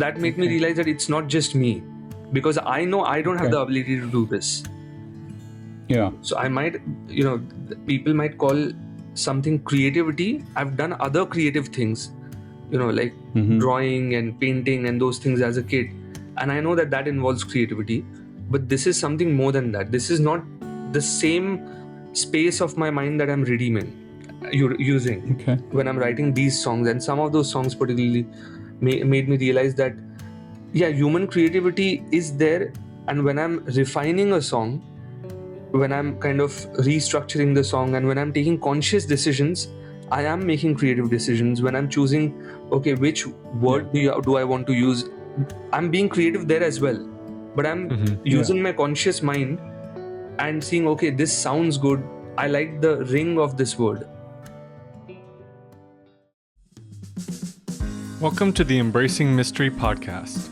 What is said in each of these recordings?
that made me realize that it's not just me, because I know I don't have the ability to do this. Yeah. So I might, people might call something creativity. I've done other creative things, like drawing and painting and those things as a kid. And I know that that involves creativity, but this is something more than that. This is not the same space of my mind that I'm redeeming, using when I'm writing these songs. And some of those songs particularly made me realize that, human creativity is there. And when I'm refining a song, when I'm kind of restructuring the song, and when I'm taking conscious decisions, I am making creative decisions. When I'm choosing, which word do I want to use, I'm being creative there as well. But I'm using my conscious mind and seeing, this sounds good. I like the ring of this word. Welcome to the Embracing Mystery podcast.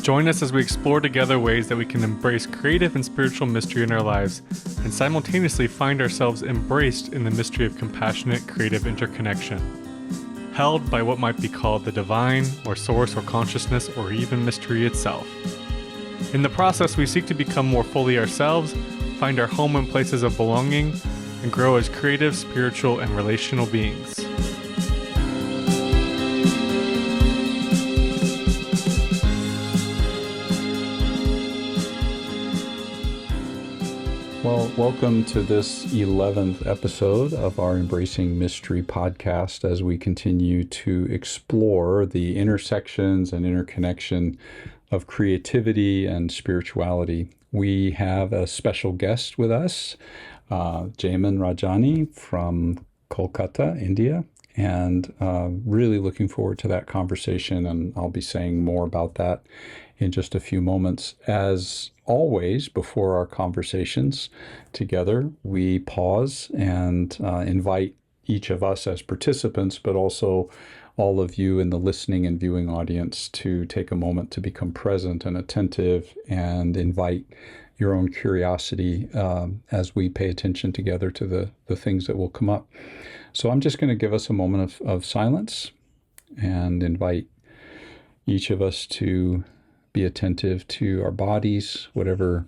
Join us as we explore together ways that we can embrace creative and spiritual mystery in our lives and simultaneously find ourselves embraced in the mystery of compassionate, creative interconnection, held by what might be called the divine or source or consciousness or even mystery itself. In the process, we seek to become more fully ourselves, find our home and places of belonging, and grow as creative, spiritual, and relational beings. Well, welcome to this 11th episode of our Embracing Mystery podcast as we continue to explore the intersections and interconnection of creativity and spirituality. We have a special guest with us, Jaimin Rajani from Kolkata, India, and really looking forward to that conversation, and I'll be saying more about that in just a few moments. As always, before our conversations together, we pause and invite each of us as participants, but also all of you in the listening and viewing audience to take a moment to become present and attentive and invite your own curiosity as we pay attention together to the things that will come up. So I'm just going to give us a moment of silence and invite each of us to be attentive to our bodies, whatever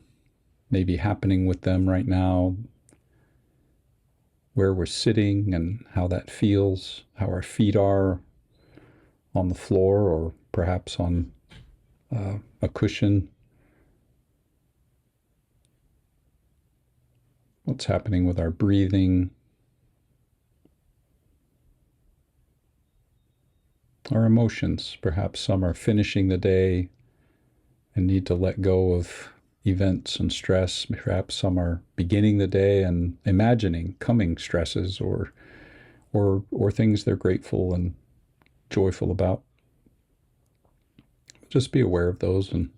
may be happening with them right now, where we're sitting and how that feels, how our feet are on the floor or perhaps on a cushion. What's happening with our breathing, our emotions. Perhaps some are finishing the day and need to let go of events and stress. Perhaps some are beginning the day and imagining coming stresses or things they're grateful and joyful about. Just be aware of those and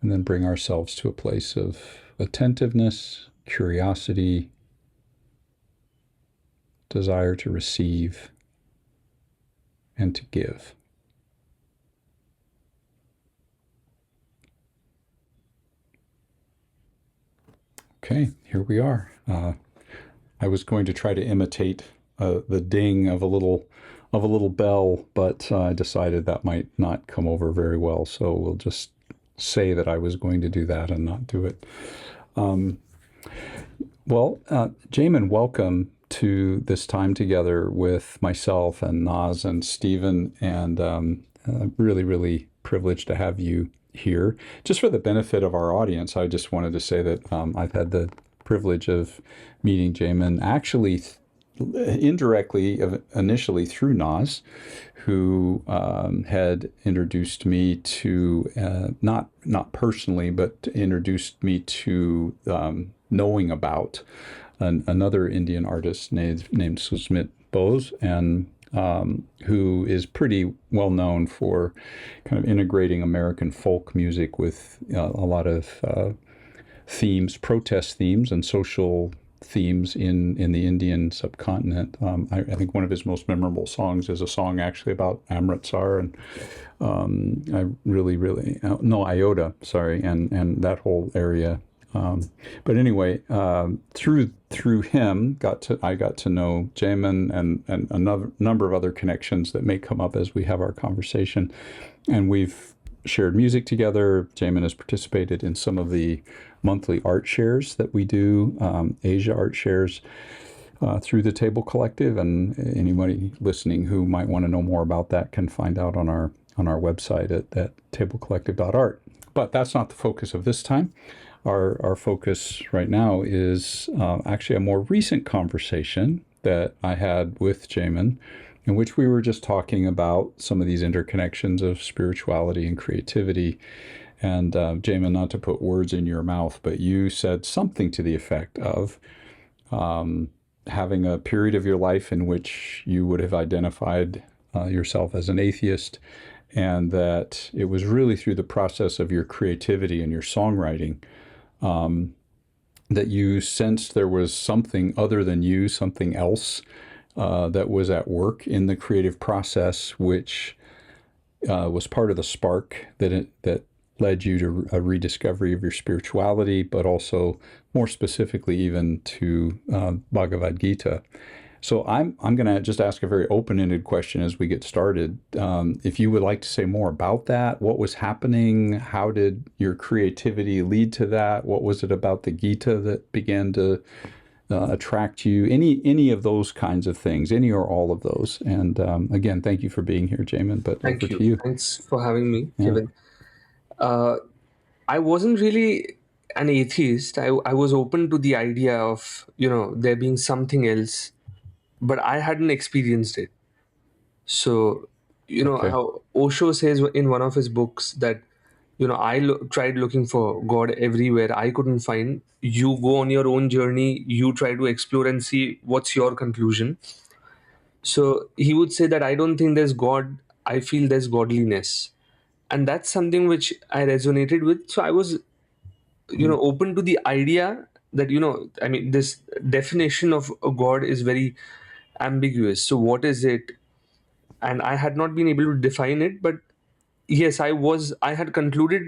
then bring ourselves to a place of attentiveness, curiosity, desire to receive and to give. Okay, here we are. I was going to try to imitate the ding of a little bell, but I decided that might not come over very well. So we'll just say that I was going to do that and not do it. Jaimin, welcome to this time together with myself and Naz and Stephen, and really, really privileged to have you here. Just for the benefit of our audience, I just wanted to say that I've had the privilege of meeting Jaimin actually indirectly, initially through Naz, who had introduced me to, not personally, but introduced me to knowing about another Indian artist named Susmit Bose, and who is pretty well known for kind of integrating American folk music with a lot of themes, protest themes and social themes in the Indian subcontinent. I think one of his most memorable songs is a song actually about Amritsar and Iota, and that whole area But anyway, through him, I got to know Jaimin and another number of other connections that may come up as we have our conversation, and we've shared music together. Jaimin has participated in some of the monthly art shares that we do, Asia art shares, through the Table Collective, and anybody listening who might want to know more about that can find out on our website at tablecollective.art. But that's not the focus of this time. Our focus right now is actually a more recent conversation that I had with Jaimin, in which we were just talking about some of these interconnections of spirituality and creativity. And Jaimin, not to put words in your mouth, but you said something to the effect of having a period of your life in which you would have identified yourself as an atheist, and that it was really through the process of your creativity and your songwriting that you sensed there was something other than you, something else that was at work in the creative process, which was part of the spark that led you to a rediscovery of your spirituality, but also more specifically even to Bhagavad Gita. So I'm going to just ask a very open-ended question as we get started. If you would like to say more about that, what was happening? How did your creativity lead to that? What was it about the Gita that began to attract you? Any of those kinds of things, any or all of those. And again, thank you for being here, Jaimin, but Thank over you. to you. Thanks for having me, Yeah. Kevin. I wasn't really an atheist. I was open to the idea of, there being something else, but I hadn't experienced it. So, Okay. how Osho says in one of his books that, I tried looking for God everywhere. I couldn't find. You go on your own journey. You try to explore and see what's your conclusion. So he would say that I don't think there's God. I feel there's godliness. And that's something which I resonated with. So I was, open to the idea that, I mean, this definition of a God is very ambiguous. So what is it? And I had not been able to define it, but yes, I had concluded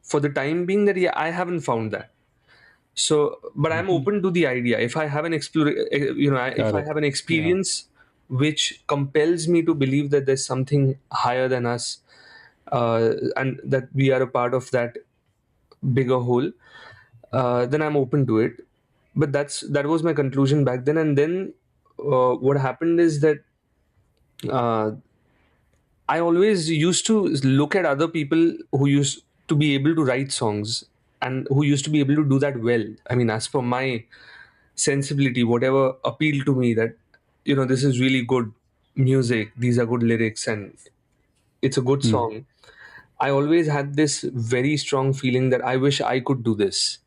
for the time being that, yeah, I haven't found that. So, but I'm open to the idea. If I have an if Got I it. have an Yeah. experience which compels me to believe that there's something higher than us, and that we are a part of that bigger whole, then I'm open to it. But that was my conclusion back then. And then what happened is that uh, I always used to look at other people who used to be able to write songs and who used to be able to do that well. I mean, as per my sensibility, whatever appealed to me, that, this is really good music, these are good lyrics, and it's a good song. I always had this very strong feeling that I wish I could do this.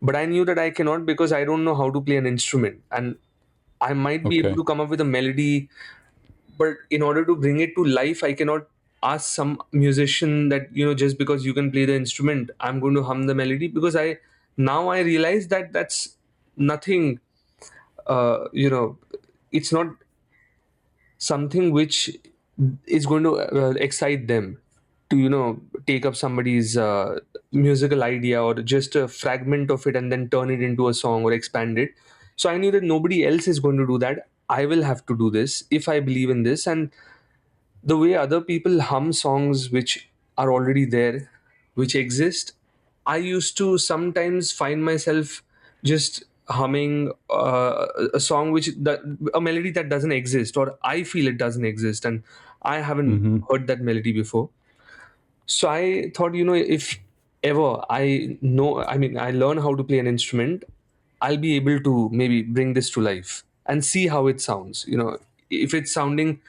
But I knew that I cannot because I don't know how to play an instrument. And I might be able Okay. to come up with a melody, but in order to bring it to life, I cannot ask some musician that, just because you can play the instrument, I'm going to hum the melody, because I realize that that's nothing, it's not something which is going to excite them to, take up somebody's musical idea or just a fragment of it and then turn it into a song or expand it. So I knew that nobody else is going to do that. I will have to do this if I believe in this. And the way other people hum songs which are already there, which exist, I used to sometimes find myself just humming a song a melody that doesn't exist, or I feel it doesn't exist, and I haven't Mm-hmm. heard that melody before. So I thought, if ever I learn how to play an instrument, I'll be able to maybe bring this to life and see how it sounds. If it's sounding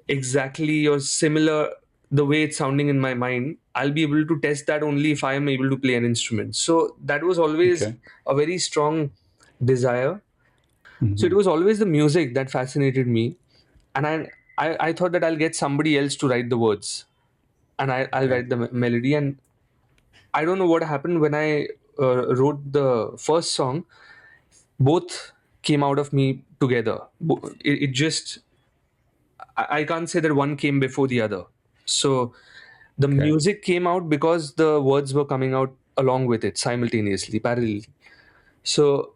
exactly or similar the way it's sounding in my mind, I'll be able to test that only if I am able to play an instrument. So that was always Okay. a very strong desire. So it Mm-hmm. was always the music that fascinated me. And I thought that I'll get somebody else to write the words, and I'll Okay. write the melody. And I don't know what happened when I wrote the first song. Both came out of me together. It just, I can't say that one came before the other. So the Okay. music came out because the words were coming out along with it simultaneously, parallelly. So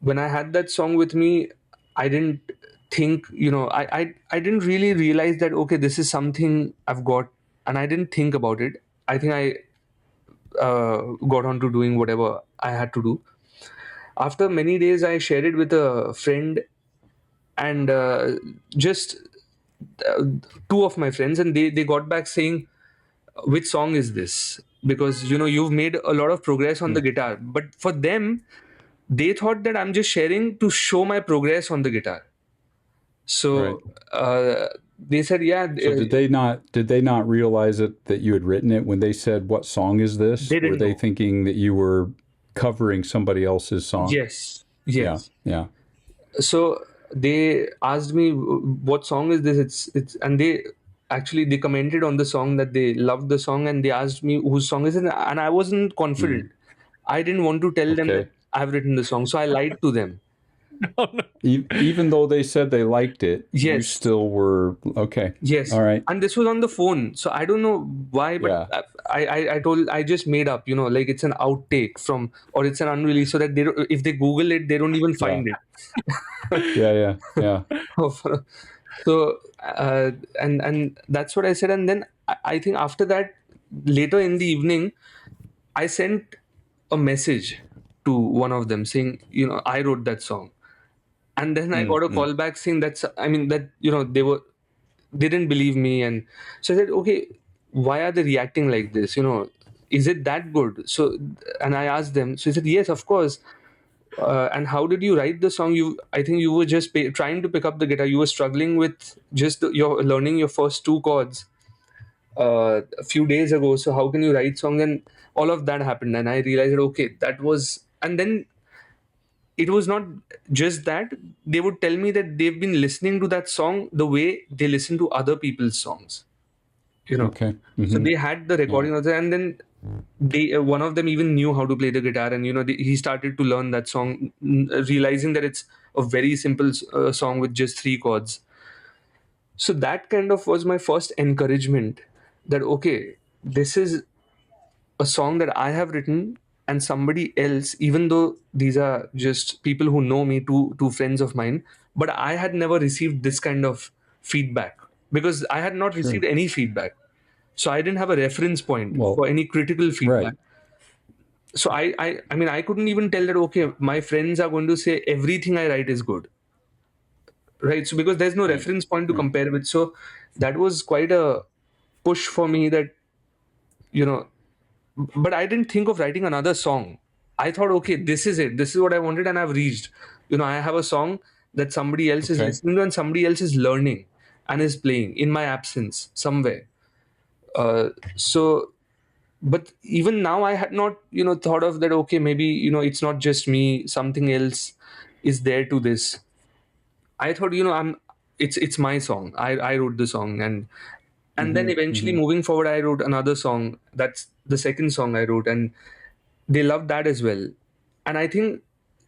when I had that song with me, I didn't think, I didn't really realize that, okay, this is something I've got, and I didn't think about it. I think I got on to doing whatever I had to do. After many days, I shared it with a friend, and just uh, two of my friends, and they got back saying, which song is this? Because you've made a lot of progress on the guitar. But for them, they thought that I'm just sharing to show my progress on the guitar. Right. So they said, yeah, So did they not realize it that you had written it when they said, "What song is this?" they Were didn't they know. thinking that you were covering somebody else's song? Yes, Yeah. yes. Yeah. So they asked me, what song is this? It's and they commented on the song that they loved the song, and they asked me whose song is it, and I wasn't confident. I didn't want to tell them that Okay. I've written the song, so I lied to them. Oh, no. Even though they said they liked it, you Yes, still were okay. yes. All right. And this was on the phone, so I don't know why, but Yeah. I just made up, like it's an outtake from, or it's an unreleased, so that if they Google it, they don't even Yeah. find it. Yeah. Yeah. Yeah. So and that's what I said. And then I think after that, later in the evening, I sent a message to one of them saying, I wrote that song. And then I got a call back saying that they didn't believe me. And so I said, okay, why are they reacting like this? Is it that good? So, and I asked them, so he said, yes, of course. And how did you write the song? I think you were just trying to pick up the guitar. You were struggling with just your learning your first two chords a few days ago. So how can you write songs? And all of that happened, and I realized that, okay, that was. And then it was not just that. They would tell me that they've been listening to that song the way they listen to other people's songs. Okay. So Mm-hmm. they had the Yeah. recording of that, and then they one of them even knew how to play the guitar, and he started to learn that song, realizing that it's a very simple song with just three chords. So that kind of was my first encouragement that, okay, this is a song that I have written, and somebody else, even though these are just people who know me, two friends of mine, but I had never received this kind of feedback, because I had not Sure. received any feedback. So I didn't have a reference point Well, for any critical feedback. right. So I mean, I couldn't even tell that, okay, my friends are going to say everything I write is good, right? So because there's no Right. reference point to Right. compare with. So that was quite a push for me, that you know but I didn't think of writing another song. I thought, okay, this is it, this is what I wanted, and I've reached. I have a song that somebody else is Okay. listening to, and somebody else is learning and is playing in my absence somewhere. So but even now I had not thought of that, okay, maybe it's not just me, something else is there to this. I thought, it's my song. I wrote the song, and then Mm-hmm. eventually Mm-hmm. moving forward, I wrote another song. That's the second song I wrote, and they loved that as well. And I think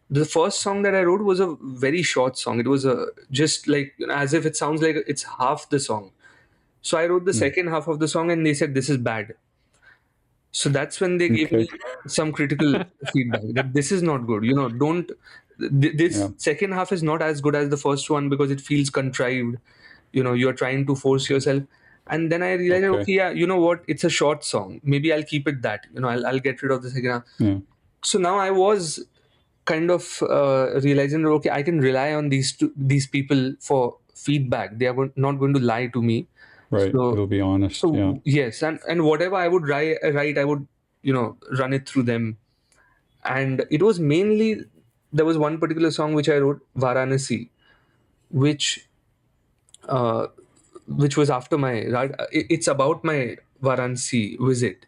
the first song that I wrote was a very short song. It was a just like, as if it sounds like it's half the song. So I wrote the second half of the song, and they said this is bad. So that's when they gave me Okay. some critical feedback that this is not good. Don't. Yeah. This second half is not as good as the first one because it feels contrived. You're trying to force yourself. And then I realized, Okay. okay, yeah, you know what? It's a short song. Maybe I'll keep it that. I'll get rid of the second half. Yeah. So now I was kind of realizing that, okay, I can rely on these people for feedback. They are not going to lie to me. Right. So It'll be honest. Yeah. yes, and whatever I would write, I would run it through them. And it was mainly, there was one particular song which I wrote, Varanasi, which uh, which was after my it's about my Varanasi visit.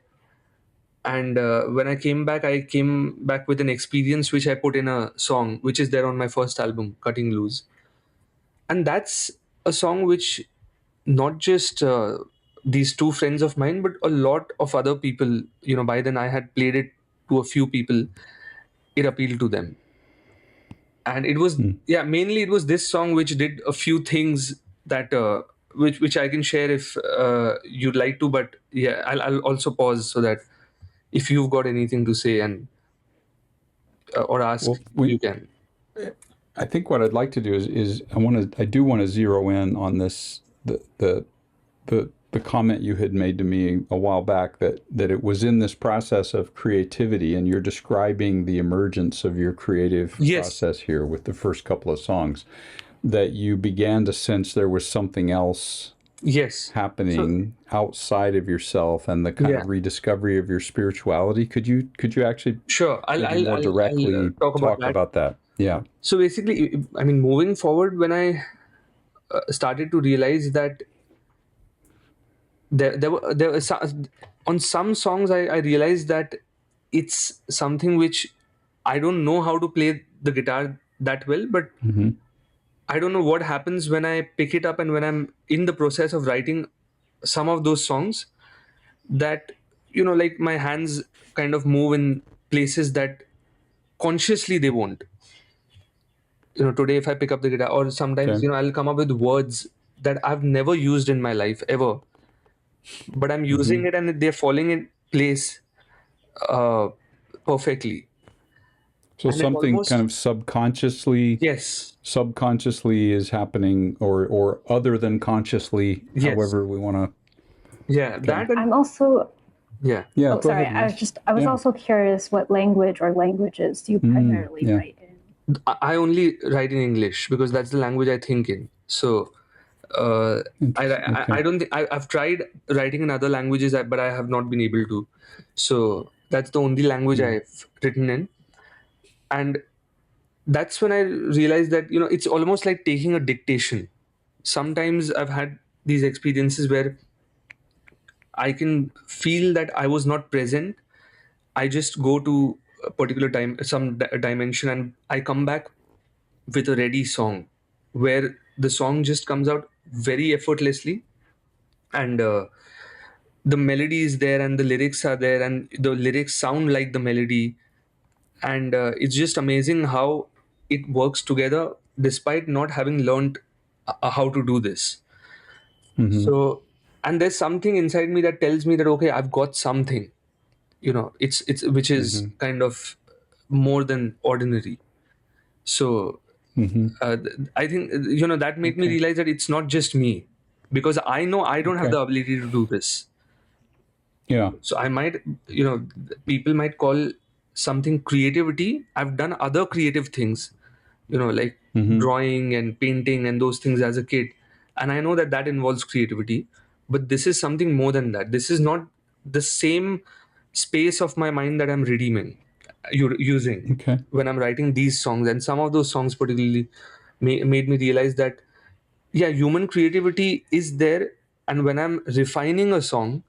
And when I came back with an experience which I put in a song which is there on my first album, Cutting Loose. And that's a song which not just these two friends of mine, but a lot of other people, by then I had played it to a few people. It appealed to them. And it was, yeah, mainly it was this song which did a few things that which I can share if you'd like to. But yeah, I'll also pause so that if you've got anything to say and or ask, you can. I think what I'd like to do is I do want to zero in on this the comment you had made to me a while back that it was in this process of creativity, and you're describing the emergence of your creative process here with the first couple of songs, that you began to sense there was something else happening outside of yourself and the kind of rediscovery of your spirituality. Could you actually I'll more directly talk about that? Yeah. So basically, I mean, moving forward, when I started to realize that there were on some songs, I realized that it's something which I don't know how to play the guitar that well, but I don't know what happens when I pick it up and when I'm in the process of writing some of those songs, that, like my hands kind of move in places that consciously they won't. Today if I pick up the guitar, or sometimes, I'll come up with words that I've never used in my life ever, but I'm using it and they're falling in place perfectly. So And something kind of subconsciously is happening, or other than consciously, however we want to. That I'm also go sorry, ahead, I was also curious what language or languages do you primarily write in? I only write in English because that's the language I think in. So I don't think I've tried writing in other languages, but I have not been able to. So that's the only language I've written in. And that's when I realized that, it's almost like taking a dictation. Sometimes I've had these experiences where I can feel that I was not present. I just go to a particular time, some dimension, and I come back with a ready song where the song just comes out very effortlessly, and the melody is there and the lyrics are there and the lyrics sound like the melody, and it's just amazing how it works together despite not having learned how to do this. So, and there's something inside me that tells me that, okay, I've got something, it's which is kind of more than ordinary. So I think, that made me realize that it's not just me, because I know I don't have the ability to do this. So I might, people might call something creativity. I've done other creative things, like drawing and painting and those things as a kid, and I know that that involves creativity, but this is something more than that. This is not the same space of my mind that I'm redeeming, using when I'm writing these songs. And some of those songs particularly made me realize that, human creativity is there. And when I'm refining a song,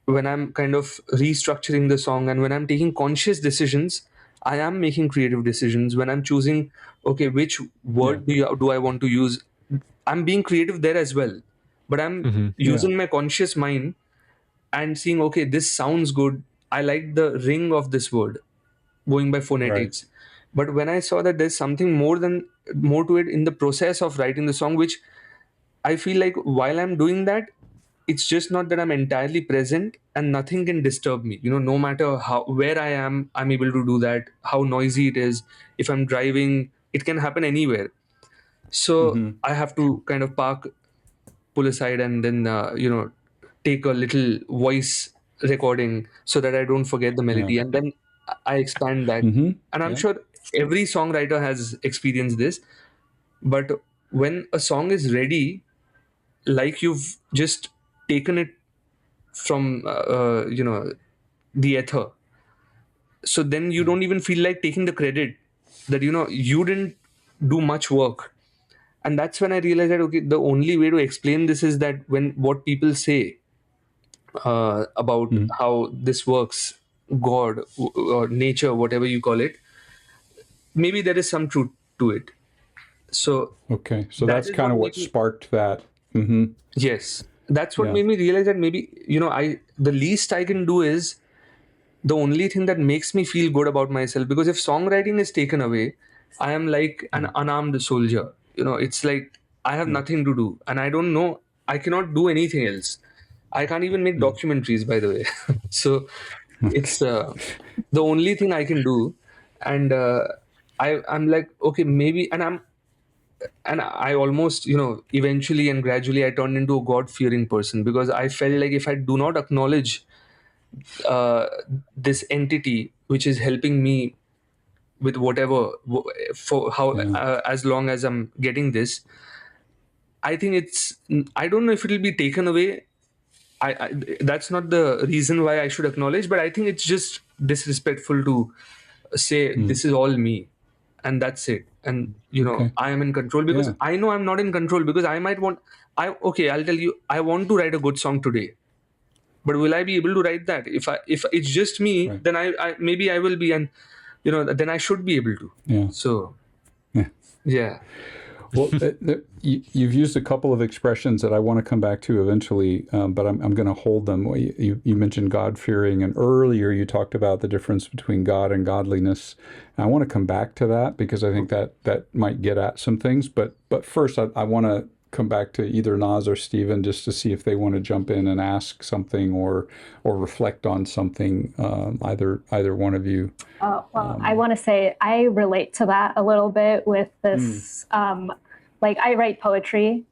when I'm kind of restructuring the song, and when I'm taking conscious decisions, I am making creative decisions. When I'm choosing, okay, which word do I want to use, I'm being creative there as well. But I'm using my conscious mind and seeing, okay, this sounds good. I like the ring of this word, going by phonetics. But when I saw that there's something more to it in the process of writing the song, which I feel like while I'm doing that, it's just not that I'm entirely present and nothing can disturb me. No matter where I am, I'm able to do that. How noisy it is. If I'm driving, it can happen anywhere. So I have to kind of pull aside, and then, take a little voice recording so that I don't forget the melody. And then I expand that. And I'm sure every songwriter has experienced this. But when a song is ready, like you've just taken it from the ether, so then you don't even feel like taking the credit that you didn't do much work. And that's when I realized that, okay, the only way to explain this is that when what people say about how this works, God or nature, whatever you call it, maybe there is some truth to it. So so that's kind of what sparked that. Yes, that's what made me realize that maybe, the least I can do is the only thing that makes me feel good about myself. Because if songwriting is taken away, I am like an unarmed soldier. It's like I have nothing to do, and I don't know, I cannot do anything else. I can't even make documentaries, by the way. So It's the only thing I can do. And I'm like, okay, maybe, and I almost, eventually and gradually I turned into a God-fearing person, because I felt like if I do not acknowledge uh, this entity which is helping me with whatever, for how, as long as I'm getting this, I think I don't know if it'll be taken away. I That's not the reason why I should acknowledge, but I think it's just disrespectful to say this is all me, and that's it. And Okay. I am in control, because I know I'm not in control, because I might want. I'll tell you, I want to write a good song today, but will I be able to write that? If it's just me, Right. then I maybe I will be, and then I should be able to. Yeah. So Yeah. yeah. Well, you've used a couple of expressions that I want to come back to eventually, but I'm going to hold them. You mentioned God-fearing, and earlier you talked about the difference between God and godliness. And I want to come back to that, because I think that might get at some things. But first, I want to come back to either Naz or Stephen, just to see if they want to jump in and ask something or reflect on something. Either one of you. I want to say I relate to that a little bit with this. Like, I write poetry,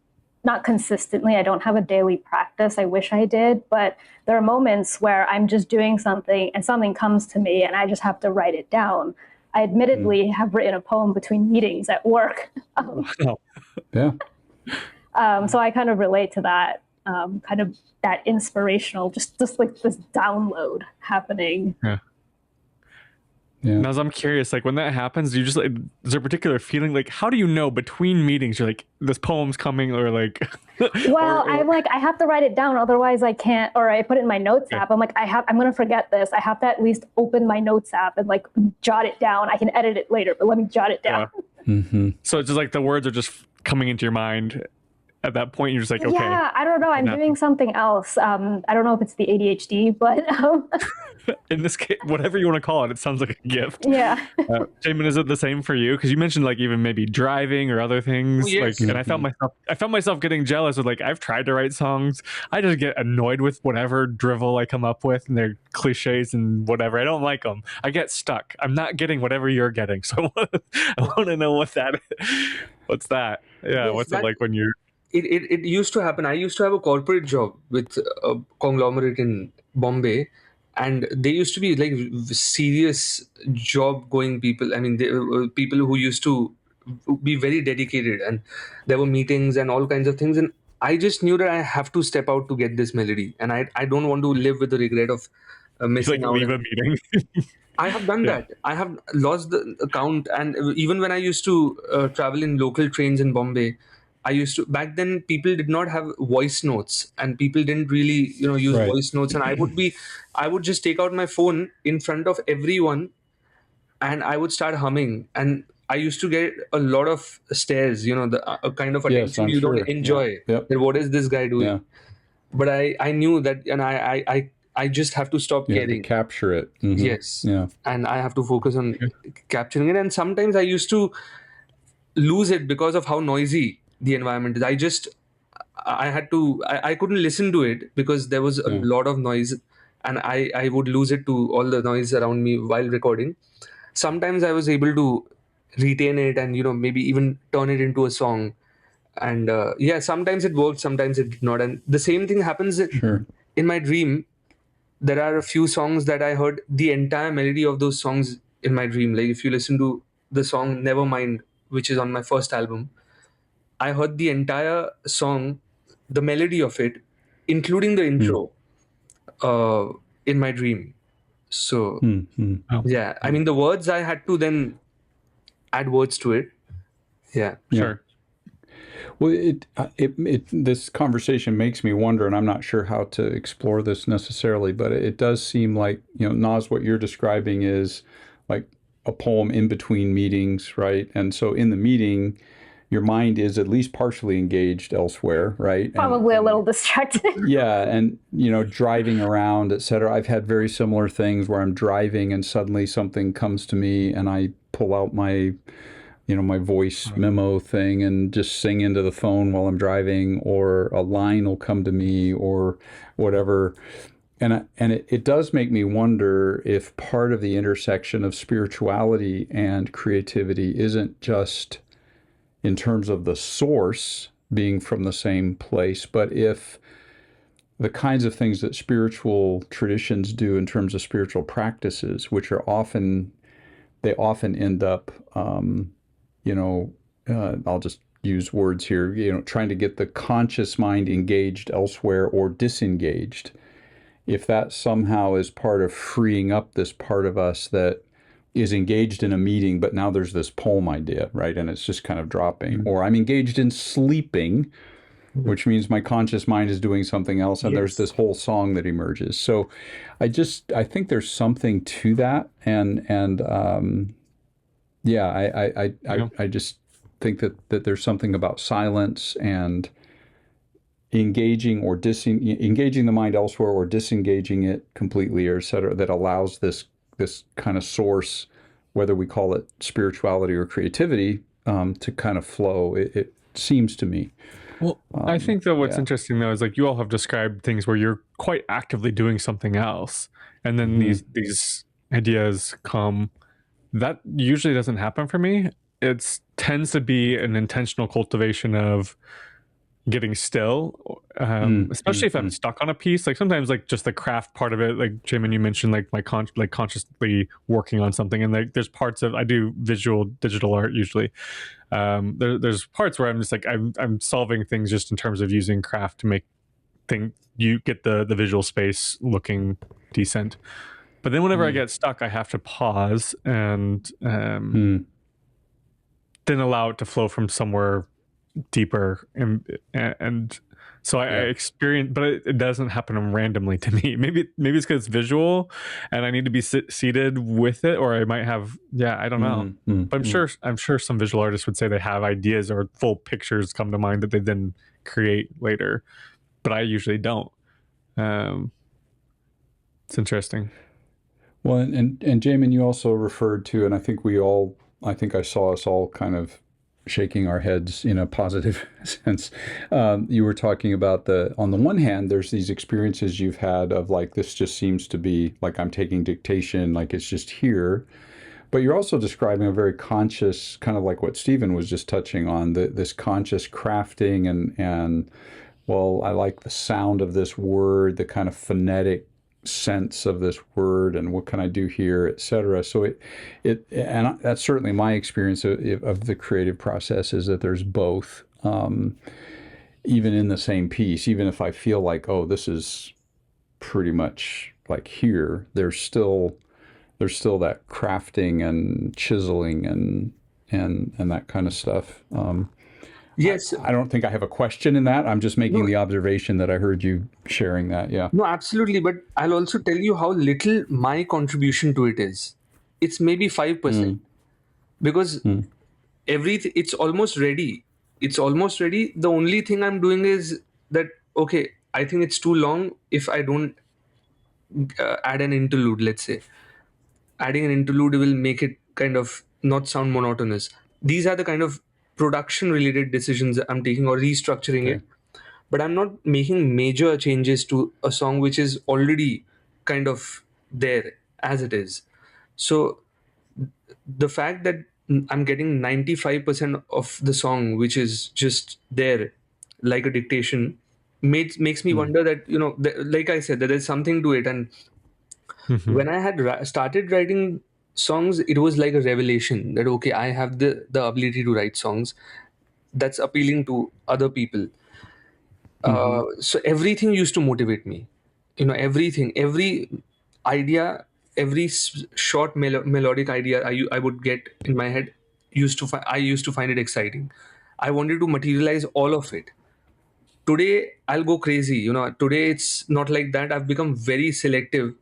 not consistently. I don't have a daily practice. I wish I did, but there are moments where I'm just doing something and something comes to me and I just have to write it down. I admittedly have written a poem between meetings at work. Yeah. So I kind of relate to that, kind of that inspirational, just like this download happening. Yeah. Yeah. Now, as I'm curious, like when that happens, you just like, is there a particular feeling? Like, how do you know between meetings you're like, this poem's coming, or like? Well, I'm like, I have to write it down, otherwise I can't. Or I put it in my notes app. I'm like, I'm gonna forget this. I have to at least open my notes app and like jot it down. I can edit it later, but let me jot it down. Yeah. Mm-hmm. So it's just like the words are just coming into your mind. At that point, you're just like, okay. Yeah, I don't know. I'm doing something else. I don't know if it's the ADHD, but in this case, whatever you want to call it, it sounds like a gift. yeah. Jaimin, is it the same for you? Because you mentioned like even maybe driving or other things. Oh, yes. Like, and I found myself getting jealous with like, I've tried to write songs. I just get annoyed with whatever drivel I come up with, and they're cliches and whatever. I don't like them. I get stuck. I'm not getting whatever you're getting. So I want to know what that is. What's that? Yeah. Yes, what's it like when you're? It used to happen. I used to have a corporate job with a conglomerate in Bombay, and they used to be like serious job going people. I mean, they were people who used to be very dedicated, and there were meetings and all kinds of things. And I just knew that I have to step out to get this melody, and I don't want to live with the regret of missing Like out. leave a meeting. I have done that. I have lost the account, and even when I used to travel in local trains in Bombay, I used to, back then people did not have voice notes, and people didn't really use Right. voice notes, and I would just take out my phone in front of everyone, and I would start humming, and I used to get a lot of stares, the kind of Yes, attention I'm you sure. don't enjoy. Yeah. Yep. That what is this guy doing? Yeah. But I knew that, and I just have to stop You have to caring. capture it. Mhm. Yes. Yeah. And I have to focus on capturing it. And sometimes I used to lose it because of how noisy the environment is. I couldn't listen to it because there was a lot of noise, and I would lose it to all the noise around me while recording. Sometimes I was able to retain it and, maybe even turn it into a song. And sometimes it worked, sometimes it did not. And the same thing happens Sure. in my dream. There are a few songs that I heard the entire melody of those songs in my dream. Like if you listen to the song Nevermind, which is on my first album, I heard the entire song, the melody of it, including the intro, in my dream. So yeah, I mean the words, I had to then add words to it. Yeah. Sure. Well, this conversation makes me wonder, and I'm not sure how to explore this necessarily, but it does seem like, Naz, what you're describing is like a poem in between meetings, right? And so in the meeting, your mind is at least partially engaged elsewhere, right? Probably a little distracted. Yeah, and driving around, et cetera. I've had very similar things where I'm driving and suddenly something comes to me and I pull out my my voice memo thing and just sing into the phone while I'm driving, or a line will come to me or whatever. it does make me wonder if part of the intersection of spirituality and creativity isn't just in terms of the source being from the same place, but if the kinds of things that spiritual traditions do in terms of spiritual practices, which are often end up, I'll just use words here, trying to get the conscious mind engaged elsewhere or disengaged. If that somehow is part of freeing up this part of us that is engaged in a meeting, but now there's this poem idea, right? And it's just kind of dropping. Or I'm engaged in sleeping, which means my conscious mind is doing something else, and there's this whole song that emerges. So I think there's something to that. I just think that there's something about silence and engaging the mind elsewhere or disengaging it completely, or et cetera, that allows this kind of source, whether we call it spirituality or creativity, to kind of flow. It seems to me. Well, I think that what's interesting though is like you all have described things where you're quite actively doing something else, and then these ideas come. That usually doesn't happen for me. It tends to be an intentional cultivation of getting still, especially if I'm stuck on a piece. Like sometimes, like just the craft part of it, like Jaimin, you mentioned, like my consciously working on something, and like there's parts of I do digital art usually. There's parts where I'm just like I'm solving things just in terms of using craft to make you get the visual space looking decent. But then whenever I get stuck, I have to pause and then allow it to flow from somewhere deeper, and so I experience, but it doesn't happen randomly to me. Maybe it's because it's visual and I need to be seated with it, or I might have I don't know. But I'm sure some visual artists would say they have ideas or full pictures come to mind that they then create later, but I usually don't. It's interesting. Well, and Jaimin, you also referred to, and I think I saw us all kind of shaking our heads in a positive sense. You were talking about on the one hand, there's these experiences you've had of like, this just seems to be like I'm taking dictation, like it's just here. But you're also describing a very conscious, kind of like what Stephen was just touching on, this conscious crafting and well, I like the sound of this word, the kind of phonetic sense of this word, and what can I do here, etc. So and that's certainly my experience of the creative process, is that there's both, even in the same piece. Even if I feel like, oh, this is pretty much like here, there's still that crafting and chiseling and that kind of stuff. Yes. I don't think I have a question in that. I'm just making the observation that I heard you sharing that. Yeah. No, absolutely. But I'll also tell you how little my contribution to it is. It's maybe 5%. Because everything, it's almost ready. The only thing I'm doing is that, okay, I think it's too long if I don't add an interlude, let's say. Adding an interlude will make it kind of not sound monotonous. These are the kind of production related decisions I'm taking, or restructuring it. But I'm not making major changes to a song which is already kind of there as it is. So the fact that I'm getting 95% of the song, which is just there like a dictation, makes me wonder that, like I said, that there's something to it. And when I had started writing songs, it was like a revelation that, okay, I have the ability to write songs that's appealing to other people. So everything used to motivate me. Everything, every idea, every short melodic idea I would get in my head, I used to find it exciting. I wanted to materialize all of it. Today, I'll go crazy. Today it's not like that. I've become very selective.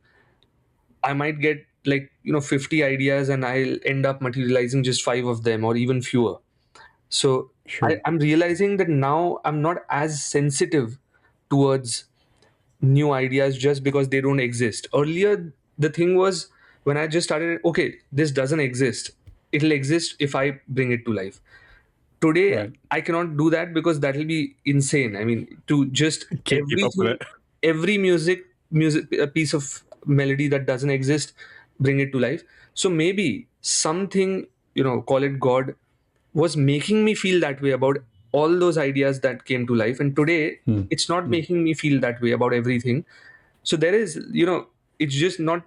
I might get 50 ideas and I'll end up materializing just 5 of them or even fewer. So I'm realizing that now I'm not as sensitive towards new ideas just because they don't exist. Earlier, the thing was, when I just started, okay, this doesn't exist. It'll exist if I bring it to life. Today, I cannot do that because that will be insane. I mean, to just every music a piece of melody that doesn't exist, bring it to life. So maybe something, call it God, was making me feel that way about all those ideas that came to life. And today, it's not making me feel that way about everything. So there is, it's just not,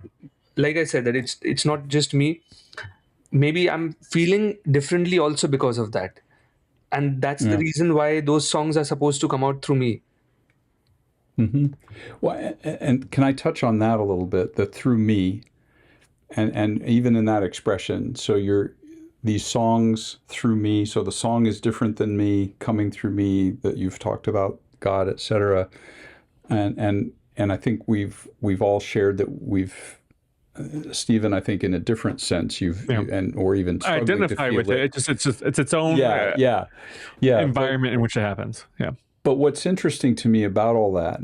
like I said, that it's not just me. Maybe I'm feeling differently also because of that. And that's the reason why those songs are supposed to come out through me. Well, and can I touch on that a little bit, the through me, and even in that expression, so these songs through me, so the song is different than me, coming through me, that you've talked about God, etc. And I think we've all shared that Stephen, I think in a different sense, or even I identify with it. It's its own environment in which it happens. Yeah. But what's interesting to me about all that,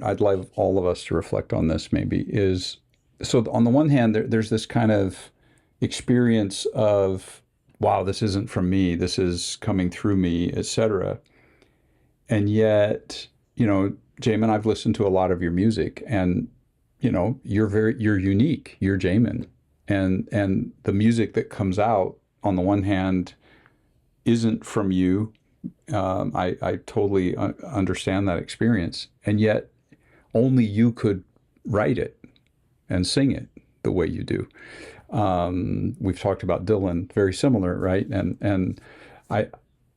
I'd love all of us to reflect on this maybe, is so on the one hand, there's this kind of experience of, wow, this isn't from me, this is coming through me, etc. And yet, Jaimin, I've listened to a lot of your music, and you're unique. You're Jaimin, and the music that comes out on the one hand isn't from you. I totally understand that experience, and yet only you could write it and sing it the way you do. We've talked about Dylan, very similar, right? And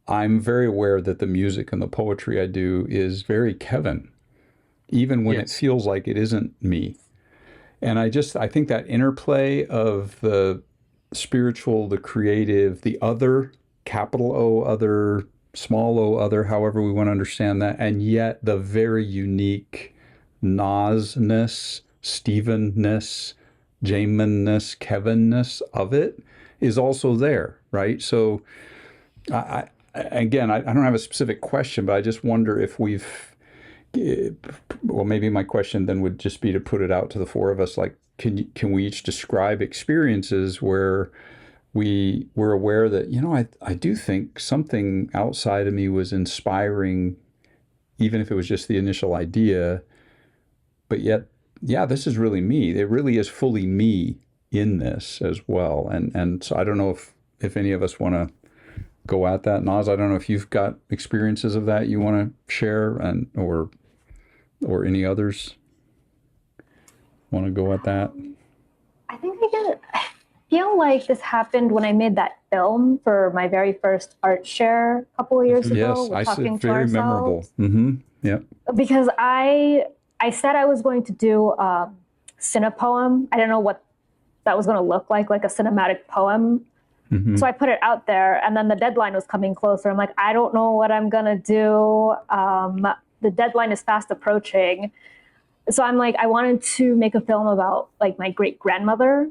I'm very aware that the music and the poetry I do is very Kevin, even when it feels like it isn't me. And I think that interplay of the spiritual, the creative, the other, capital O other, small o other, however we want to understand that, and yet the very unique Nasness, Stephenness, Jaiminness, Kevinness of it is also there, right? So I don't have a specific question, but I just wonder if maybe my question then would just be to put it out to the four of us, like, can we each describe experiences where we were aware that, I do think something outside of me was inspiring, even if it was just the initial idea, but yet, this is really me. It really is fully me in this as well. And so I don't know if any of us want to go at that. Naz, I don't know if you've got experiences of that you want to share, or any others want to go at that. I think I feel like this happened when I made that film for my very first art share a couple of years ago. Yes, I said very memorable. Yeah. Because I said I was going to do a cinepoem. I didn't know what that was going to look like a cinematic poem. So I put it out there, and then the deadline was coming closer. I'm like, I don't know what I'm going to do. The deadline is fast approaching. So I'm like, I wanted to make a film about my great grandmother,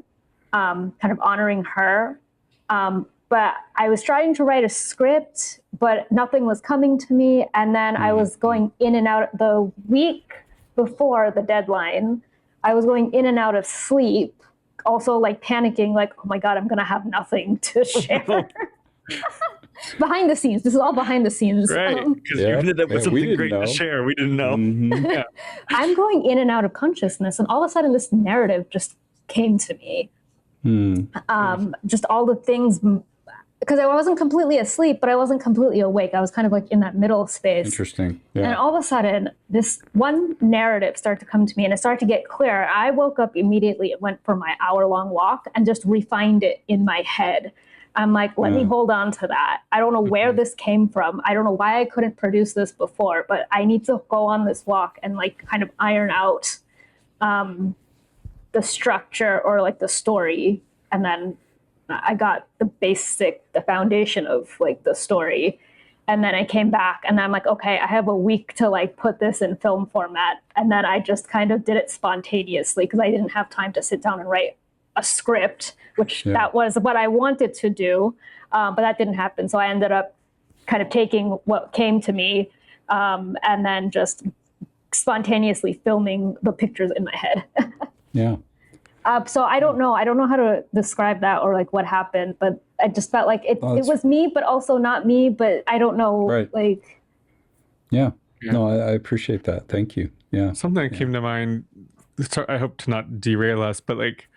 kind of honoring her. But I was trying to write a script, but nothing was coming to me. And then I was going in and out the week before the deadline. I was going in and out of sleep, also panicking, oh my God, I'm going to have nothing to share. Behind the scenes. This is all behind the scenes. Right. Because you ended up with something great to share. We didn't know. Yeah. I'm going in and out of consciousness, and all of a sudden this narrative just came to me. Just all the things, because I wasn't completely asleep, but I wasn't completely awake. I was kind of in that middle space. Interesting. Yeah. And all of a sudden, this one narrative started to come to me, and it started to get clear. I woke up immediately, went for my hour-long walk, and just refined it in my head. I'm like, let me hold on to that. I don't know where this came from. I don't know why I couldn't produce this before, but I need to go on this walk and kind of iron out the structure or the story. And then I got the foundation of the story. And then I came back, and I'm like, okay, I have a week to put this in film format. And then I just kind of did it spontaneously because I didn't have time to sit down and write a script, which that was what I wanted to do, but that didn't happen. So I ended up kind of taking what came to me and then just spontaneously filming the pictures in my head. Yeah. So I don't know how to describe that or what happened, but I just felt like it was me, but also not me, but I don't know. Right. Yeah. No, I appreciate that. Thank you. Yeah. Something that came to mind. I hope to not derail us, but like,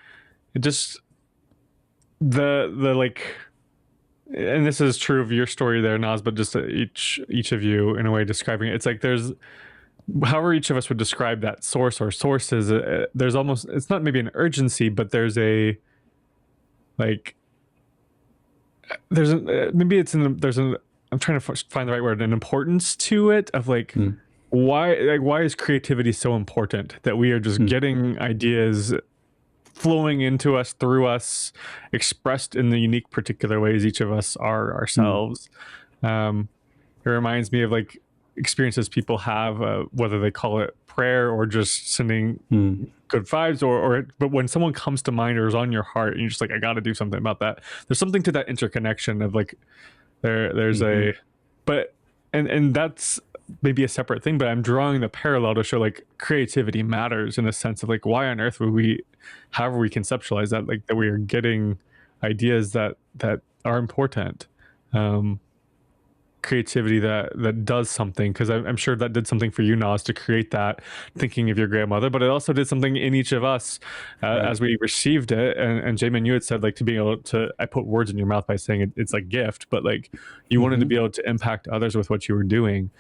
it just the like, and this is true of your story there, Naz, but just each of you in a way describing it. It's like there's, however each of us would describe that source or sources, there's almost, it's not maybe an urgency, but there's a like, there's maybe it's there's an, I'm trying to find the right word, an importance to it of like, why is creativity so important that we are just getting ideas flowing into us, through us, expressed in the unique particular ways each of us are ourselves. It reminds me of like experiences people have, whether they call it prayer or just sending good vibes, or but when someone comes to mind or is on your heart and you're just like, I got to do something about that. There's something to that interconnection of like, there's a, but, and that's maybe a separate thing, but I'm drawing the parallel to show like creativity matters in a sense of like, why on earth would we, however we conceptualize that, like that we are getting ideas that are important. Creativity that does something, because I'm sure that did something for you, Naz, to create that, thinking of your grandmother, but it also did something in each of us as we received it. And Jaimin, you had said like to be able to, I put words in your mouth by saying it's like gift, but like you wanted to be able to impact others with what you were doing.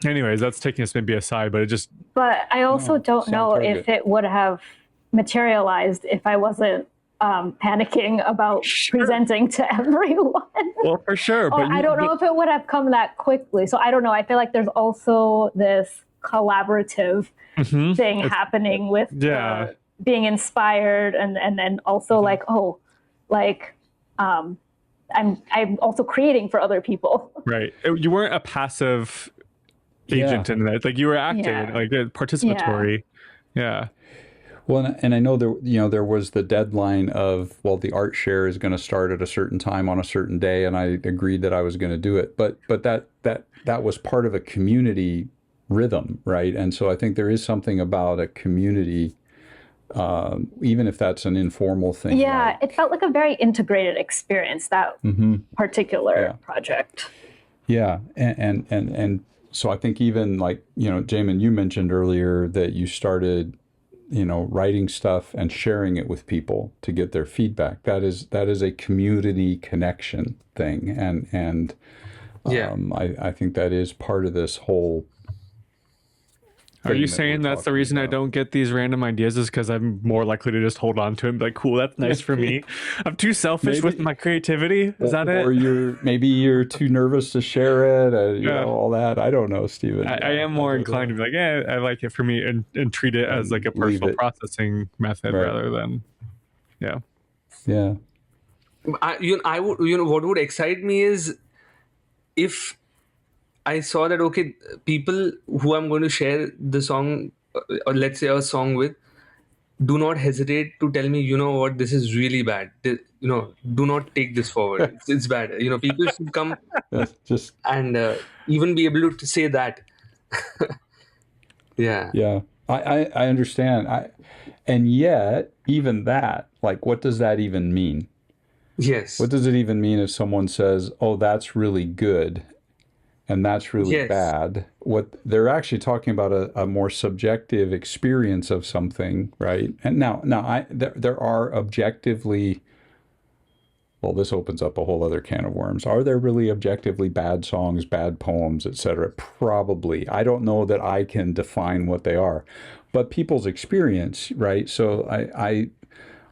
Anyways, that's taking us maybe aside, but it just. But I also don't know if it would have materialized if I wasn't panicking about presenting to everyone. Well, for sure. But I don't know if it would have come that quickly. So I don't know. I feel like there's also this collaborative thing happening with being inspired, and then also like, oh, like I'm also creating for other people. Right. You weren't a passive agent in that. Like you were acting, like participatory. Yeah. Well, and I know there was the deadline of, well, the art share is going to start at a certain time on a certain day, and I agreed that I was going to do it. But that was part of a community rhythm, right? And so I think there is something about a community, even if that's an informal thing. Yeah, like, it felt like a very integrated experience, that particular project. Yeah, and so I think even like, Jaimin, you mentioned earlier that you started writing stuff and sharing it with people to get their feedback. That is a community connection thing, and I think that is part of this whole. Are you saying that's the reason I don't get these random ideas is because I'm more likely to just hold on to it and be like, cool, that's nice for me. I'm too selfish with my creativity. Is that it? Or you're too nervous to share it, all that. I don't know, Stephen. I am more inclined to be like, I like it for me, and treat it as like a personal processing method rather than, Yeah. I would, what would excite me is if I saw that, okay, people who I'm going to share the song, or let's say a song with, do not hesitate to tell me, you know what, this is really bad. Do not take this forward. It's bad. People should come and even be able to say that. Yeah. Yeah. I understand. And yet, even that, like, what does that even mean? Yes. What does it even mean if someone says, oh, that's really good, and that's really bad? What they're actually talking about a more subjective experience of something, right? And now there are objectively, well, this opens up a whole other can of worms. Are there really objectively bad songs, bad poems, etc.? Probably. I don't know that I can define what they are, but people's experience, right? So I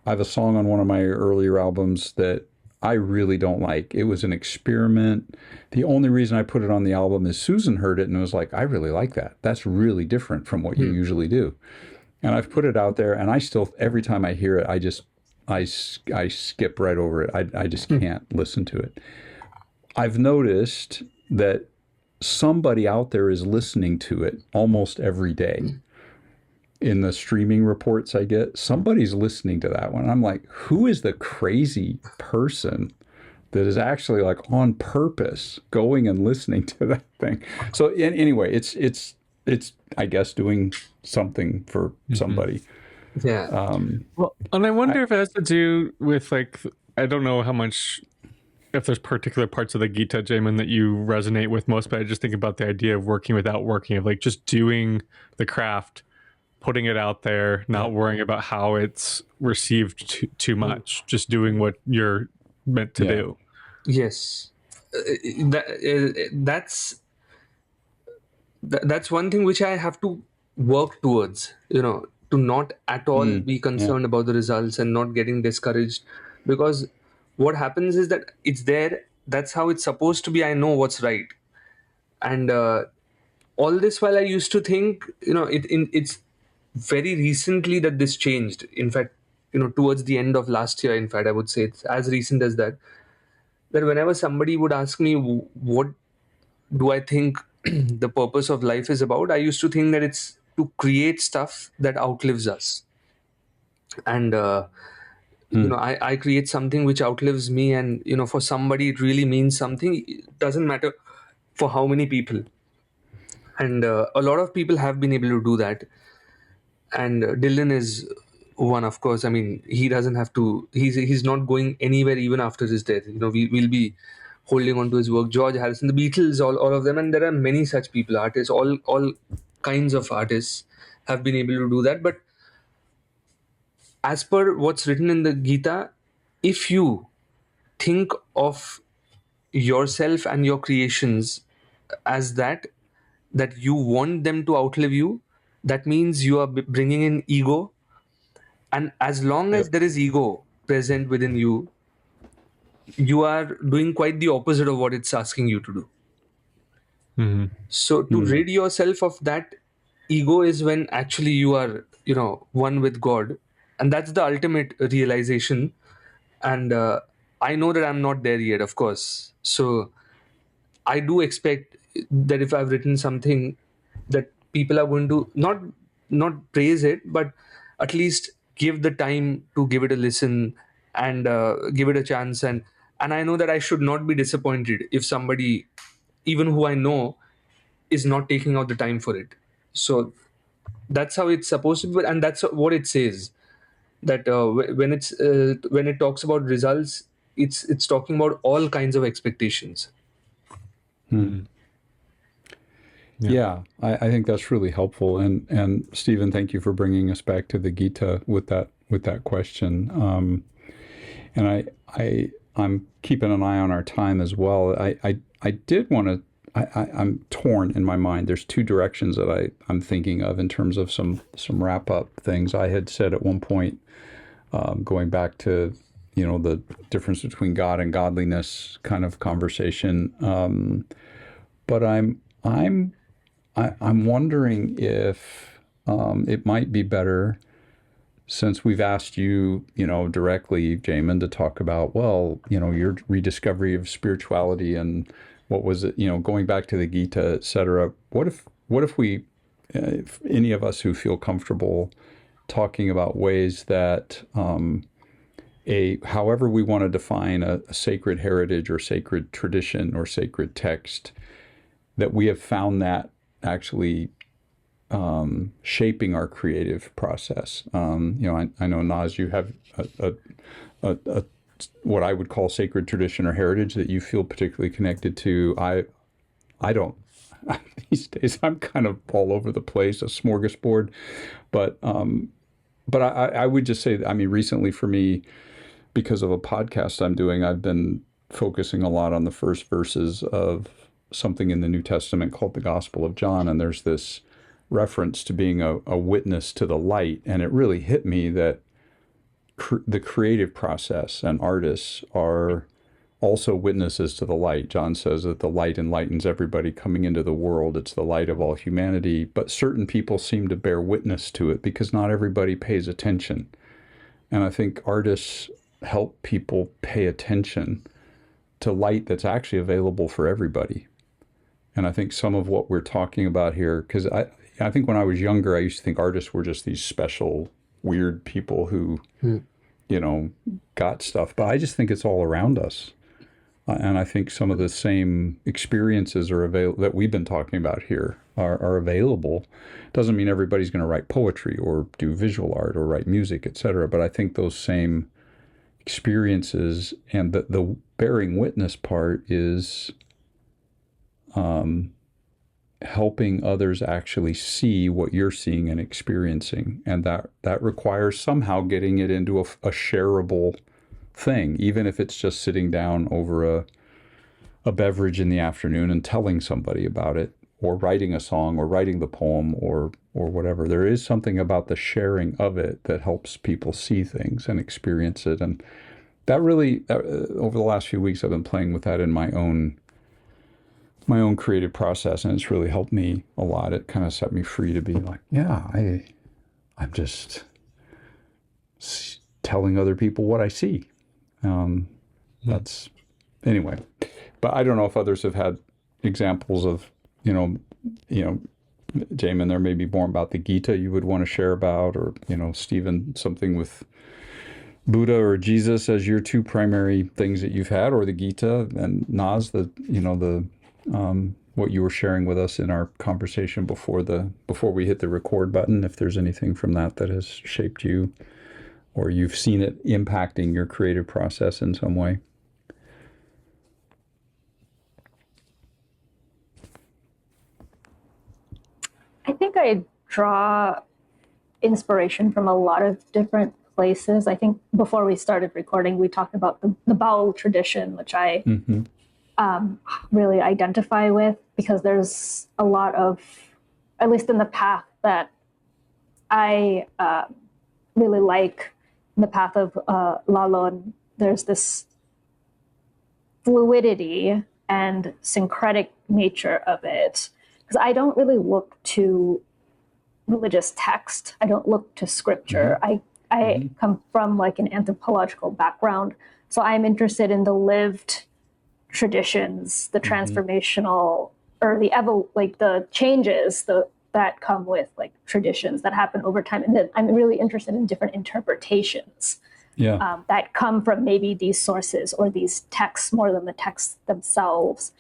have a song on one of my earlier albums that I really don't like. It was an experiment. The only reason I put it on the album is Susan heard it and was like, I really like that. That's really different from what you usually do. And I've put it out there, and I still, every time I hear it, I skip right over it. I just can't listen to it. I've noticed that somebody out there is listening to it almost every day. In the streaming reports I get, somebody's listening to that one. I'm like, who is the crazy person that is actually like on purpose going and listening to that thing? So anyway, it's I guess doing something for somebody. Yeah. Well, and I wonder if it has to do with like, I don't know how much if there's particular parts of the Gita, Jaimin, that you resonate with most, but I just think about the idea of working without working, of like just doing the craft, putting it out there, not worrying about how it's received too much, just doing what you're meant to do. Yes. That's one thing which I have to work towards, to not at all be concerned about the results and not getting discouraged, because what happens is that it's there, that's how it's supposed to be, I know what's right. And all this while I used to think, it's very recently that this changed. In fact, towards the end of last year, in fact, I would say it's as recent as that whenever somebody would ask me what do I think the purpose of life is about, I used to think that it's to create stuff that outlives us. And I create something which outlives me, and for somebody it really means something. It doesn't matter for how many people. And a lot of people have been able to do that. And Dylan is one, of course. I mean, he doesn't have to. He's not going anywhere even after his death. We'll be holding on to his work. George Harrison, the Beatles, all of them, and there are many such people, artists, all kinds of artists have been able to do that. But as per what's written in the Gita, if you think of yourself and your creations as that you want them to outlive you, that means you are bringing in ego. And as long as there is ego present within you, you are doing quite the opposite of what it's asking you to do. So to rid yourself of that ego is when actually you are, one with God. And that's the ultimate realization. And I know that I'm not there yet, of course. So I do expect that if I've written something, that people are going to not praise it, but at least give the time to give it a listen and give it a chance. And I know that I should not be disappointed if somebody, even who I know, is not taking out the time for it. So that's how it's supposed to be, and that's what it says. That when it talks about results, it's talking about all kinds of expectations. Yeah, I think that's really helpful. And Stephen, thank you for bringing us back to the Gita with that question. And I'm keeping an eye on our time as well. I did want to. I'm torn in my mind. There's two directions that I'm thinking of in terms of some wrap up things. I had said at one point, going back to the difference between God and godliness kind of conversation. But I'm wondering if it might be better, since we've asked you, directly, Jaimin, to talk about, your rediscovery of spirituality and what was it, going back to the Gita, et cetera. What if we, if any of us who feel comfortable talking about ways that however we want to define a sacred heritage or sacred tradition or sacred text, that we have found that actually shaping our creative process. I know, Naz, you have a what I would call sacred tradition or heritage that you feel particularly connected to. I don't. These days, I'm kind of all over the place, a smorgasbord. But I would just say, recently for me, because of a podcast I'm doing, I've been focusing a lot on the first verses of something in the New Testament called the Gospel of John, and there's this reference to being a witness to the light, and it really hit me that the creative process and artists are also witnesses to the light. John says that the light enlightens everybody coming into the world. It's the light of all humanity, but certain people seem to bear witness to it because not everybody pays attention. And I think artists help people pay attention to light that's actually available for everybody. And I think some of what we're talking about here, because I think when I was younger, I used to think artists were just these special, weird people who, got stuff. But I just think it's all around us. And I think some of the same experiences are available that we've been talking about here are available. Doesn't mean everybody's going to write poetry or do visual art or write music, etc. But I think those same experiences and the bearing witness part is helping others actually see what you're seeing and experiencing. And that requires somehow getting it into a shareable thing, even if it's just sitting down over a beverage in the afternoon and telling somebody about it, or writing a song, or writing the poem, or whatever. There is something about the sharing of it that helps people see things and experience it. And that really, over the last few weeks, I've been playing with that in my own creative process, and it's really helped me a lot. It kind of set me free to be like, yeah, I'm just telling other people what I see. That's anyway. But I don't know if others have had examples of, Jaimin, there may be more about the Gita you would want to share about, or, Stephen, something with Buddha or Jesus as your two primary things that you've had, or the Gita, and Naz, what you were sharing with us in our conversation before we hit the record button, if there's anything from that has shaped you, or you've seen it impacting your creative process in some way. I think I draw inspiration from a lot of different places. I think before we started recording, we talked about the Baul tradition, which I really identify with, because there's a lot of, at least in the path that I really like, the path of Lalon, there's this fluidity and syncretic nature of it. Because I don't really look to religious text. I don't look to scripture. I come from like an anthropological background. So I'm interested in the lived traditions, the transformational, or the changes that come with like traditions that happen over time. And then I'm really interested in different interpretations that come from maybe these sources or these texts more than the texts themselves.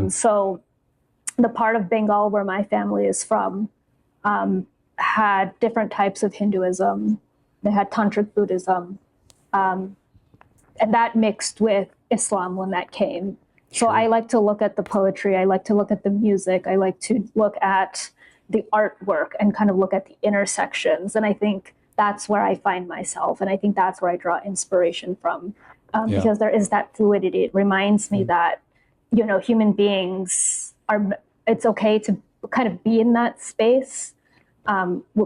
So the part of Bengal where my family is from had different types of Hinduism. They had Tantric Buddhism, and that mixed with Islam when that came. So I like to look at the poetry. I like to look at the music. I like to look at the artwork and kind of look at the intersections. And I think that's where I find myself. And I think that's where I draw inspiration from, because there is that fluidity. It reminds me that, human beings it's okay to kind of be in that space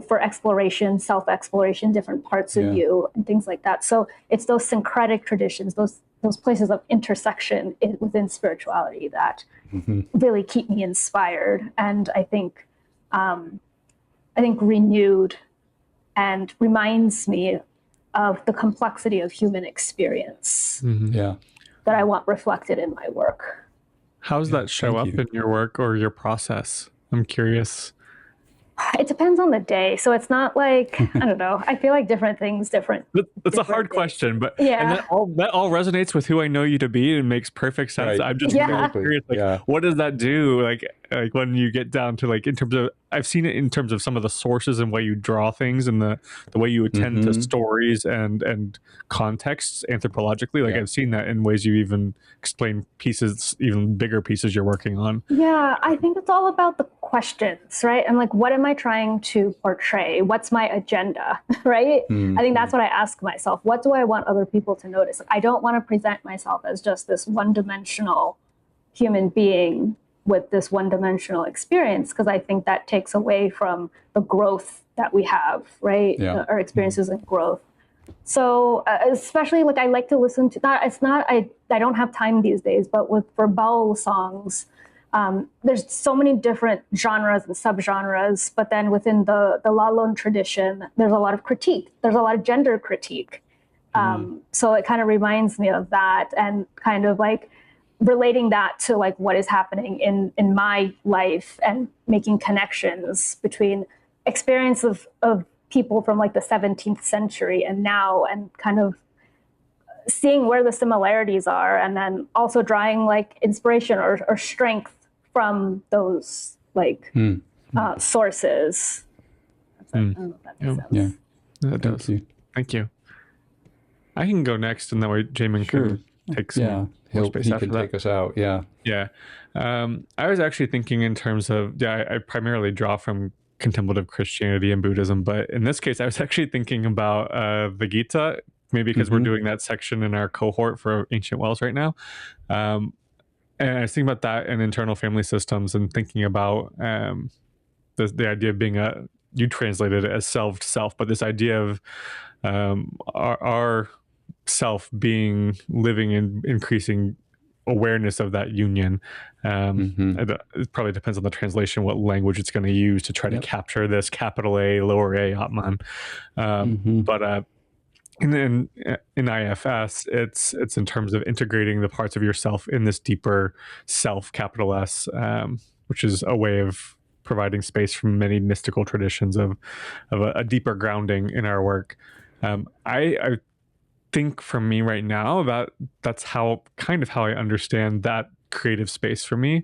for exploration, self-exploration, different parts of you and things like that. So it's those syncretic traditions, those places of intersection within spirituality that really keep me inspired. And I think renewed, and reminds me of the complexity of human experience that I want reflected in my work. How does that show up in your work or your process? I'm curious. It depends on the day. So it's not like, I don't know. I feel like different things, It's a hard question, but and that all resonates with who I know you to be and makes perfect sense. Right. I'm just really curious, what does that do? Like when you get down to in terms of, I've seen it in terms of some of the sources and way you draw things and the way you attend to stories and contexts anthropologically. I've seen that in ways you even explain pieces, even bigger pieces you're working on. Yeah, I think it's all about the questions, right? And what am I trying to portray? What's my agenda, right? I think that's what I ask myself. What do I want other people to notice? I don't want to present myself as just this one-dimensional human being with this one-dimensional experience, because I think that takes away from the growth that we have, right? Our experiences and growth. So especially I like to listen to that. I don't have time these days, but for Baul songs, there's so many different genres and subgenres, but then within the Lalon tradition, there's a lot of critique. There's a lot of gender critique. So it kind of reminds me of that, and kind of relating that to what is happening in my life, and making connections between experience of people from the 17th century and now, and kind of seeing where the similarities are, and then also drawing inspiration or strength from those sources. I don't know if that makes sense. Yeah, that does. Thank you. I can go next, and that way Jaimin can take some. more space he after can that. take us out. Yeah. Yeah. I was actually thinking in terms of, I primarily draw from contemplative Christianity and Buddhism, but in this case, I was actually thinking about the Gita, maybe because we're doing that section in our cohort for Ancient Wells right now. And I was thinking about that and internal family systems, and thinking about the idea of being you translated it as self, but this idea of our self being living in increasing awareness of that union. It probably depends on the translation, what language it's going to use to try to capture this capital A, lower A Atman. But in IFS, it's in terms of integrating the parts of yourself in this deeper self, capital S, which is a way of providing space from many mystical traditions of a deeper grounding in our work. I think for me right now that's how I understand that creative space for me,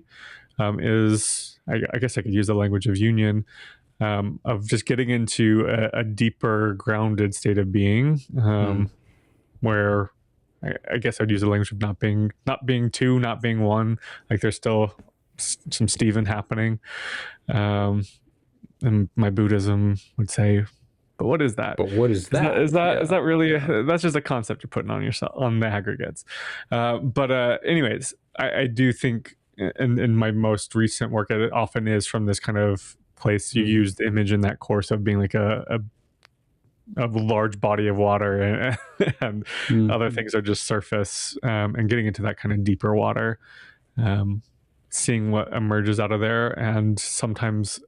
is I guess I could use the language of union, of just getting into a deeper grounded state of being, where I guess I'd use the language of not being two, not being one. Like there's still some Stephen happening, and my Buddhism would say, but what is that? But what is that? Is that really that's just a concept you're putting on yourself, on the aggregates. But anyways, I do think in my most recent work, it often is from this kind of place. You use the image in that course of being like a large body of water, and other things are just surface, and getting into that kind of deeper water, seeing what emerges out of there, and sometimes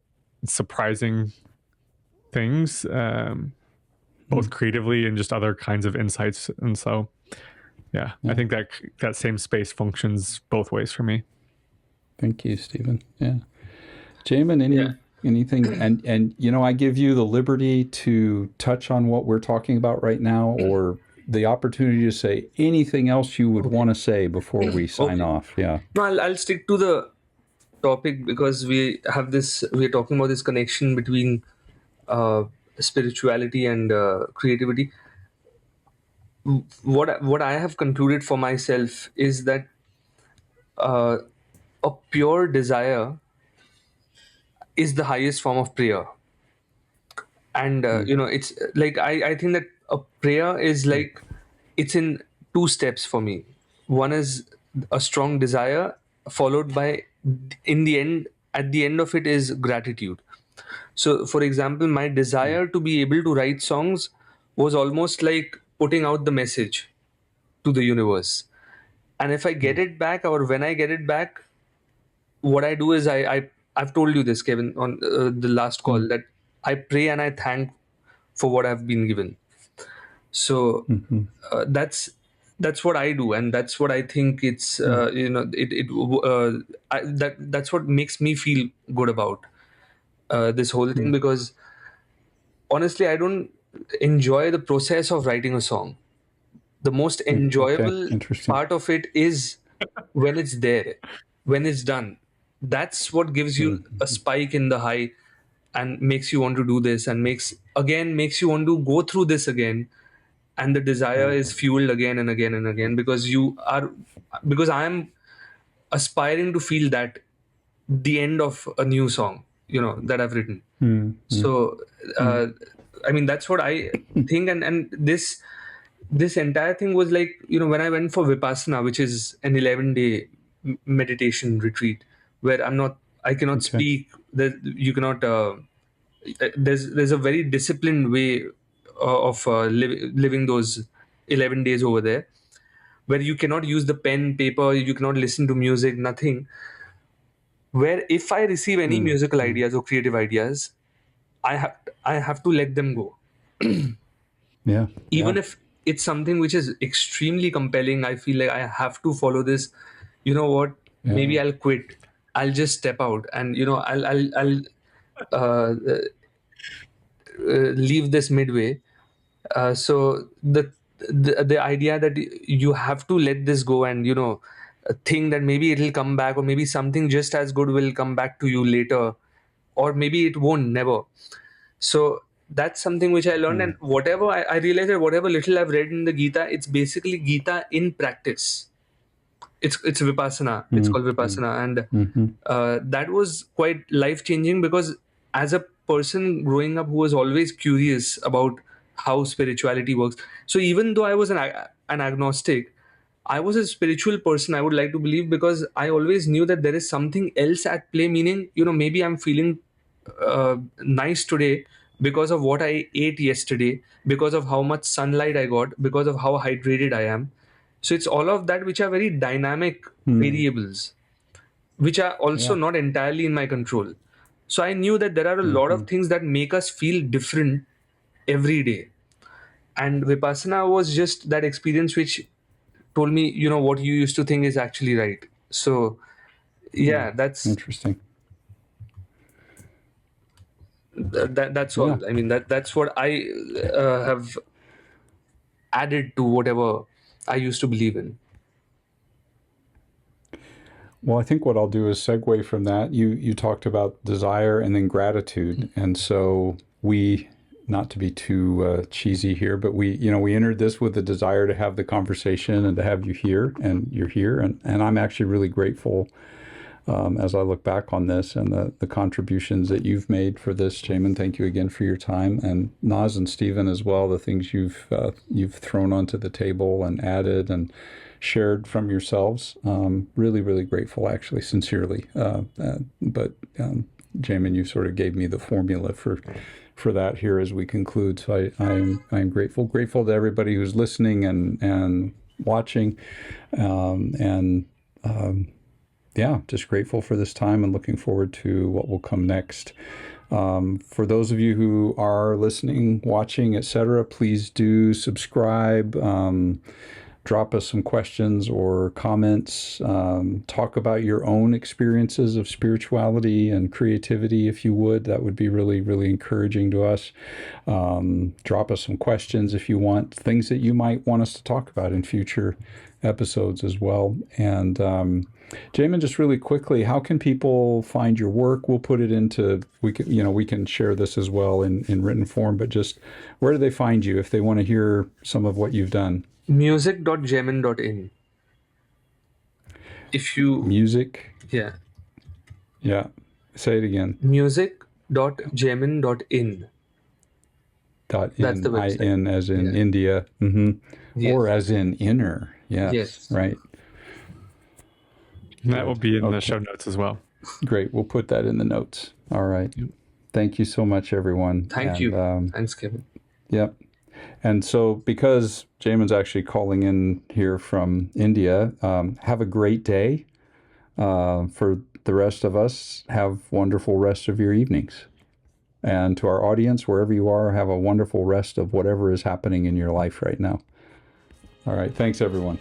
surprising things, both creatively and just other kinds of insights. And so I think that same space functions both ways for me. Thank you, Stephen. Jaimin, anything? And I give you the liberty to touch on what we're talking about right now, or the opportunity to say anything else you would want to say before we sign off. No, I'll stick to the topic, because we're talking about this connection between spirituality and creativity. What I have concluded for myself is that a pure desire is the highest form of prayer. And it's like I think that a prayer is like, it's in two steps for me. One is a strong desire, followed by, at the end of it is gratitude. So, for example, my desire to be able to write songs was almost like putting out the message to the universe. And if I get it back, or when I get it back, what I do is I've told you this, Kevin, on the last call, that I pray and I thank for what I've been given. So that's what I do, and that's what I think it's that's what makes me feel good about this whole thing, because honestly, I don't enjoy the process of writing a song. The most enjoyable part of it is when it's there, when it's done. That's what gives you a spike in the high and makes you want to do this, and makes you want to go through this again. And the desire is fueled again and again and again, because I am aspiring to feel that the end of a new song, that I've written. So, I mean, that's what I think. And this entire thing was like, when I went for Vipassana, which is an 11-day meditation retreat, where I cannot speak, you cannot, there's a very disciplined way of living those 11 days over there, where you cannot use the pen, paper, you cannot listen to music, nothing. Where if I receive any musical ideas or creative ideas, I have to let them go. Even if it's something which is extremely compelling, I feel like I have to follow this. You know what? Maybe I'll quit. I'll just step out, and I'll leave this midway. So the idea that you have to let this go, and think that maybe it'll come back, or maybe something just as good will come back to you later, or maybe it won't, never. So that's something which I learned. And whatever I realized that whatever little I've read in the Gita, it's basically Gita in practice. It's Vipassana. It's called Vipassana, and that was quite life changing, because as a person growing up who was always curious about how spirituality works, so even though I was an agnostic, I was a spiritual person, I would like to believe, because I always knew that there is something else at play. Meaning, maybe I'm feeling nice today because of what I ate yesterday, because of how much sunlight I got, because of how hydrated I am. So it's all of that which are very dynamic variables, which are also not entirely in my control. So I knew that there are a lot of things that make us feel different every day. And Vipassana was just that experience which told me, what you used to think is actually right. So yeah, that's interesting. that's all. I mean, that's what I have added to whatever I used to believe in. Well, I think what I'll do is segue from that. You talked about desire and then gratitude, and so we, not to be too cheesy here, but we entered this with the desire to have the conversation and to have you here, and you're here, and I'm actually really grateful as I look back on this and the contributions that you've made for this. Jaimin, thank you again for your time, and Naz and Stephen as well. The things you've thrown onto the table and added and shared from yourselves. Really, really grateful, actually, sincerely. But Jaimin, you sort of gave me the formula for that here as we conclude. So I'm grateful to everybody who's listening and watching, just grateful for this time and looking forward to what will come next. For those of you who are listening, watching, etc., please do subscribe. Drop us some questions or comments. Talk about your own experiences of spirituality and creativity, if you would. That would be really, really encouraging to us. Drop us some questions if you want, things that you might want us to talk about in future episodes as well. And Jaimin, just really quickly, how can people find your work? We'll put it into, we can share this as well in written form, but just where do they find you if they want to hear some of what you've done? Music.jaimin.in. If you... Music? Yeah. Yeah. Say it again. Music.jaimin.in. .in. That's the website. I-N as in India. Yes. Or as in inner. Yes. Right. That will be in the show notes as well. Great. We'll put that in the notes. All right. Thank you so much, everyone. Thank you. Thanks, Kevin. Yep. And so because Jaimin's actually calling in here from India, have a great day. For the rest of us, have wonderful rest of your evenings. And to our audience, wherever you are, have a wonderful rest of whatever is happening in your life right now. All right. Thanks, everyone.